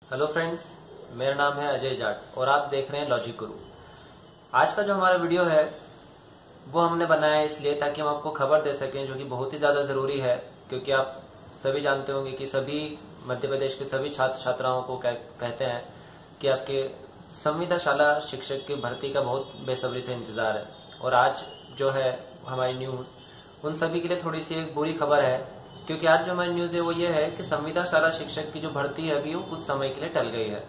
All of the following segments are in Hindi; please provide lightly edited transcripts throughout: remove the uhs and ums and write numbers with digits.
हेलो फ्रेंड्स, मेरा नाम है अजय जाट और आप देख रहे हैं लॉजिक गुरु। आज का जो हमारा वीडियो है वो हमने बनाया इसलिए ताकि हम आपको खबर दे सकें, जो कि बहुत ही ज़्यादा ज़रूरी है। क्योंकि आप सभी जानते होंगे कि सभी मध्य प्रदेश के सभी छात्र छात्राओं को कहते हैं कि आपके संविदा शाला शिक्षक की भर्ती का बहुत बेसब्री से इंतज़ार है। और आज जो है हमारी न्यूज़ उन सभी के लिए थोड़ी सी एक बुरी खबर है, क्योंकि आज जो हमारी न्यूज़ है वो ये है कि संविदा शाला शिक्षक की जो भर्ती है अभी वो कुछ समय के लिए टल गई है।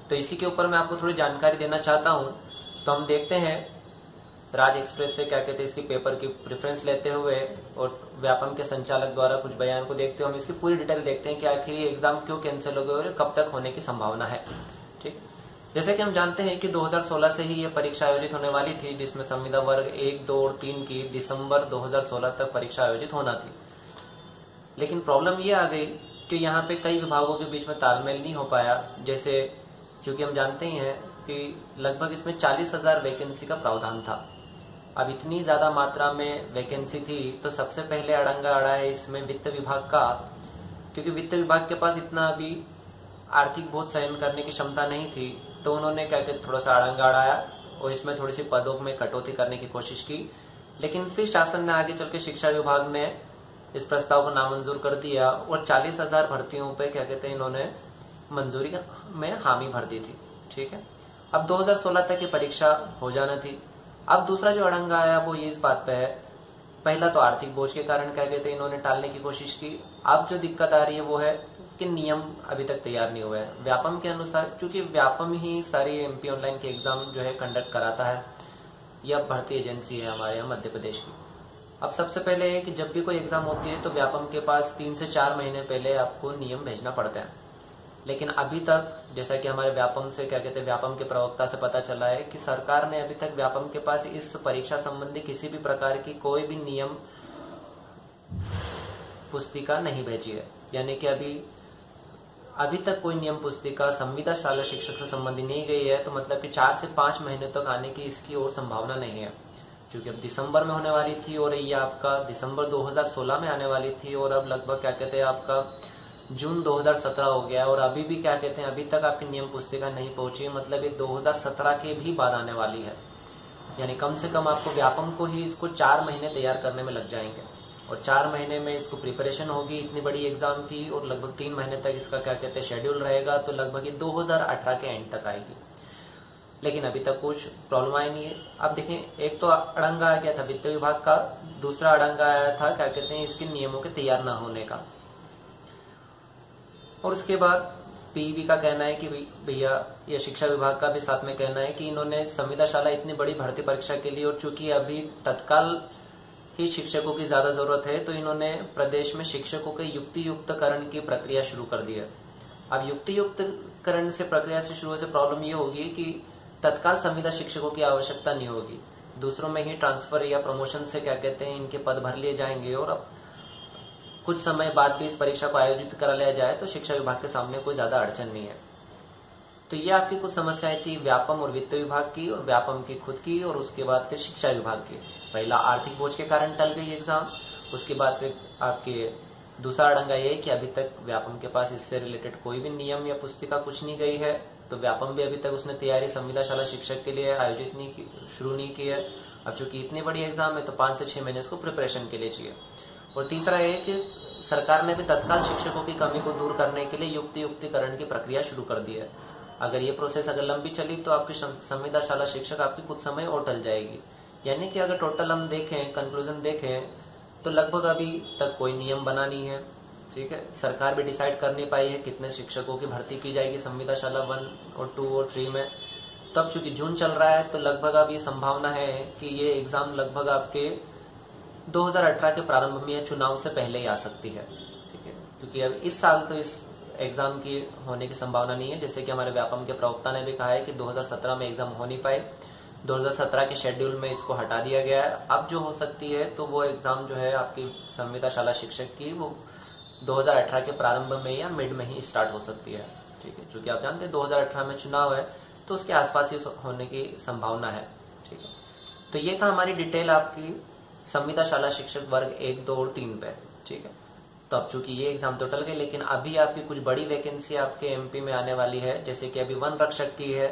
तो इसी के ऊपर मैं आपको थोड़ी जानकारी देना चाहता हूँ। तो हम देखते हैं राज एक्सप्रेस से क्या कहते हैं इसकी पेपर की प्रेफरेंस लेते हुए और व्यापम के संचालक द्वारा कुछ बयान को देखते हुए हम इसकी पूरी डिटेल देखते हैं कि आखिर ये एग्जाम क्यों कैंसिल हो गए और कब तक होने की संभावना है। ठीक, जैसे कि हम जानते हैं कि 2016 से ही ये परीक्षा आयोजित होने वाली थी, जिसमें संविदा वर्ग 1, 2 और 3 की दिसंबर 2016 तक परीक्षा आयोजित होना थी। लेकिन प्रॉब्लम ये आ गई कि यहाँ पे कई विभागों के बीच में तालमेल नहीं हो पाया। जैसे चूंकि हम जानते ही हैं कि लगभग इसमें 40,000 वैकेंसी का प्रावधान था। अब इतनी ज़्यादा मात्रा में वैकेंसी थी तो सबसे पहले अड़ंगा अड़ा है इसमें वित्त विभाग का, क्योंकि वित्त विभाग के पास इतना अभी आर्थिक बोझ सहन करने की क्षमता नहीं थी। तो उन्होंने क्या कहते थोड़ा सा अड़ंगा अड़ाया और इसमें थोड़ी सी पदों में कटौती करने की कोशिश की। लेकिन फिर शासन ने आगे चल के शिक्षा विभाग ने इस प्रस्ताव को नामंजूर कर दिया और 40,000 भर्तियों पे क्या कहते हैं इन्होंने मंजूरी में हामी भर दी थी। ठीक है, अब 2016 तक की परीक्षा हो जाना थी। अब दूसरा जो अड़ंगा आया वो ये इस बात पे है, पहला तो आर्थिक बोझ के कारण क्या कहते हैं इन्होंने टालने की कोशिश की। अब जो दिक्कत आ रही है वो है कि नियम अभी तक तैयार नहीं हुए हैं व्यापम के अनुसार, क्योंकि व्यापम ही सारी एमपी ऑनलाइन के एग्जाम जो है कंडक्ट कराता है। यह भर्ती एजेंसी है हमारे यहाँ मध्य प्रदेश की। अब सबसे पहले है कि जब भी कोई एग्जाम होती है तो व्यापम के पास 3 से 4 महीने पहले आपको नियम भेजना पड़ता है। लेकिन अभी तक जैसा कि हमारे व्यापम से क्या कहते हैं व्यापम के प्रवक्ता से पता चला है कि सरकार ने अभी तक व्यापम के पास इस परीक्षा संबंधी किसी भी प्रकार की कोई भी नियम पुस्तिका नहीं भेजी है। यानी कि अभी तक कोई नियम पुस्तिका संविदा शाला शिक्षक से संबंधी नहीं गई है। तो मतलब कि 4 से 5 महीने तक आने की इसकी और संभावना नहीं है, क्योंकि अब दिसंबर में होने वाली थी और ये आपका दिसंबर 2016 में आने वाली थी और अब लगभग क्या कहते हैं आपका जून 2017 हो गया और अभी भी क्या कहते हैं अभी तक आपकी नियम पुस्तिका नहीं पहुंची। मतलब ये 2017 के भी बाद आने वाली है। यानी कम से कम आपको व्यापम को ही इसको 4 महीने तैयार करने में लग जाएंगे और 4 महीने में इसको प्रिपरेशन होगी इतनी बड़ी एग्जाम की और लगभग 3 महीने तक इसका क्या कहते हैं शेड्यूल रहेगा। तो लगभग ये 2018 के एंड तक आएगी। लेकिन अभी तक कुछ प्रॉब्लम आई नहीं है। अब देखें, एक तो अड़ंगा आ गया था वित्त विभाग का, दूसरा अड़ंगा आया था क्या कहते हैं इसके नियमों के तैयार ना होने का। और उसके बाद पीईबी का कहना है कि भैया या शिक्षा विभाग का भी साथ में कहना है कि इन्होंने संविदा शाला इतनी बड़ी भर्ती परीक्षा के लिए और चूंकि अभी तत्काल ही शिक्षकों की ज्यादा जरूरत है तो इन्होंने प्रदेश में शिक्षकों के युक्तियुक्तकरण की प्रक्रिया शुरू कर दी है। अब युक्तियुक्तकरण से प्रक्रिया से शुरू से प्रॉब्लम ये होगी कि तत्काल संविदा शिक्षकों की आवश्यकता नहीं होगी, दूसरों में ही ट्रांसफर या प्रमोशन से क्या कहते हैं इनके पद भर लिए जाएंगे और अब कुछ समय बाद भी इस परीक्षा को आयोजित करा लिया जाए तो शिक्षा विभाग के सामने कोई ज्यादा अड़चन नहीं है। तो ये आपकी कुछ समस्याएं थी व्यापम और वित्त विभाग की और व्यापम की खुद की और उसके बाद फिर शिक्षा विभाग की। पहला आर्थिक बोझ के कारण टल गई एग्जाम, उसके बाद फिर आपके दूसरा अड़ंगा ये कि अभी तक व्यापम के पास इससे रिलेटेड कोई भी नियम या पुस्तिका कुछ नहीं गई है। तो व्यापम भी अभी तक उसने तैयारी संविदा शाला शिक्षक के लिए आयोजित नहीं की, शुरू नहीं की है। अब चूंकि इतनी बड़ी एग्जाम है तो 5 से 6 महीने उसको प्रिपरेशन के लिए चाहिए। और तीसरा है कि सरकार ने भी तत्काल शिक्षकों की कमी को दूर करने के लिए युक्तियुक्तिकरण की प्रक्रिया शुरू कर दी है। अगर ये प्रोसेस अगर लंबी चली तो आपकी संविदा शाला शिक्षक आपकी कुछ समय और टल जाएगी। यानी कि अगर टोटल हम देखें, कंक्लूजन देखें तो लगभग अभी तक कोई नियम बना नहीं है। ठीक है, सरकार भी डिसाइड कर नहीं पाई है कितने शिक्षकों की भर्ती की जाएगी संविदा शाला 1 और 2 और 3 में। तब चूंकि जून चल रहा है तो लगभग अब ये संभावना है कि ये एग्जाम लगभग आपके 2018 के प्रारंभ में या चुनाव से पहले ही आ सकती है। ठीक है, क्योंकि अब इस साल तो इस एग्जाम की होने की संभावना नहीं है। जैसे कि हमारे व्यापम के प्रवक्ता ने भी कहा है कि 2017 में एग्जाम हो नहीं पाए, 2017 के शेड्यूल में इसको हटा दिया गया है। अब जो हो सकती है तो वो एग्जाम जो है आपकी संविदा शाला शिक्षक की वो 2018 के प्रारंभ में या मिड में ही स्टार्ट हो सकती है। ठीक है, क्योंकि आप जानते हैं 2018 में चुनाव है तो उसके आसपास ही होने की संभावना है। ठीक है, तो ये था हमारी डिटेल आपकी संविदा शाला शिक्षक वर्ग 1, 2 और 3 पे। ठीक है, तो अब चूंकि ये एग्जाम तो टल गए, लेकिन अभी आपकी कुछ बड़ी वैकेंसी आपके एमपी में आने वाली है। जैसे कि अभी वन रक्षक की है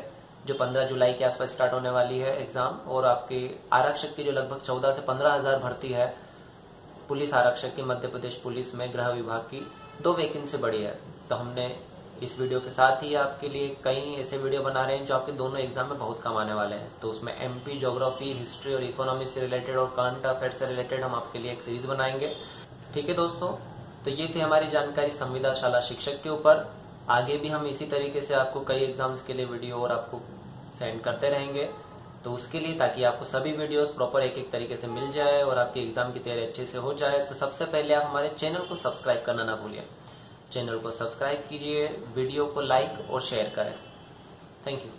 जो 15 जुलाई के आसपास स्टार्ट होने वाली है एग्जाम, और आपकी आरक्षक की जो लगभग 14 से 15 हजार भर्ती है पुलिस आरक्षक की मध्य प्रदेश पुलिस में गृह विभाग की 2 वैकेंसी बढ़ी है। तो हमने इस वीडियो के साथ ही आपके लिए कई ऐसे वीडियो बना रहे हैं जो आपके दोनों एग्जाम में बहुत काम आने वाले हैं। तो उसमें एमपी ज्योग्राफी, हिस्ट्री और इकोनॉमी से रिलेटेड और करंट अफेयर से रिलेटेड हम आपके लिए एक सीरीज बनाएंगे। ठीक है दोस्तों, तो ये थी हमारी जानकारी संविदा शाला शिक्षक के ऊपर। आगे भी हम इसी तरीके से आपको कई एग्जाम्स के लिए वीडियो और आपको सेंड करते रहेंगे। तो उसके लिए, ताकि आपको सभी वीडियोस प्रॉपर एक एक तरीके से मिल जाए और आपकी एग्जाम की तैयारी अच्छे से हो जाए, तो सबसे पहले आप हमारे चैनल को सब्सक्राइब करना ना भूलिए। चैनल को सब्सक्राइब कीजिए, वीडियो को लाइक और शेयर करें। Thank you.